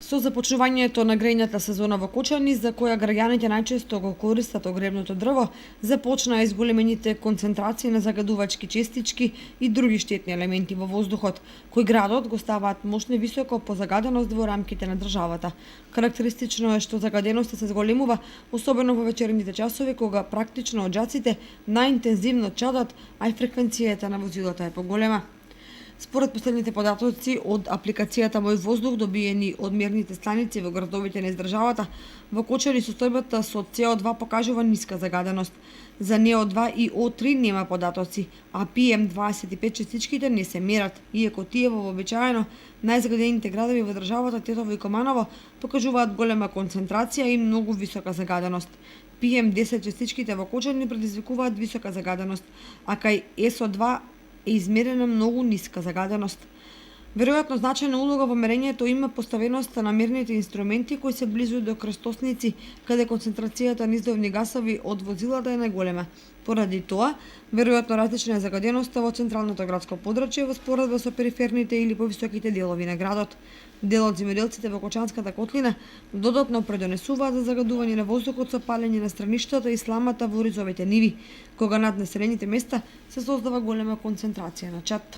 Со започнувањето на грејната сезона во Кочани, за која граѓаните најчесто го користат огревното дрво, започнаа изголемените концентрации на загадувачки честички и други штетни елементи во воздухот, кои градот го ставаат мощно високо по загаденост во рамките на државата. Карактеристично е што загаденоста се зголемува, особено во вечерните часови, кога практично џаците најинтензивно чадат, а и фреквенцијата на возилата е поголема. Според последните податоци од апликацијата Мој воздух, добиени од мерните станици во градовите низ државата, во Кочани состојбата со CO2 покажува ниска загаденост. За NO2 и O3 нема податоци, а PM25 частичките не се мерат, иако тие во вообичаено најзагадените градови во државата Тетово и Команово покажуваат голема концентрација и многу висока загаденост. PM10 частичките во Кочани предизвикуваат висока загаденост, а кај SO2 е измерена многу ниска загаденост. Веројатно значајна улога во мерењето има поставеноста на мерните инструменти кои се близу до крстосници, каде концентрацијата на издувни гасови од возилата е најголема. Поради тоа, веројатно различна е загаденоста во централното градско подрачје во споредба со периферните или повисоките делови на градот. Дел од земјоделците во Кочанската котлина додатно предонесуваат за загадување на воздухот со палење на страништата и сламата во ризовите ниви, кога над населените места се создава голема концентрација на чад.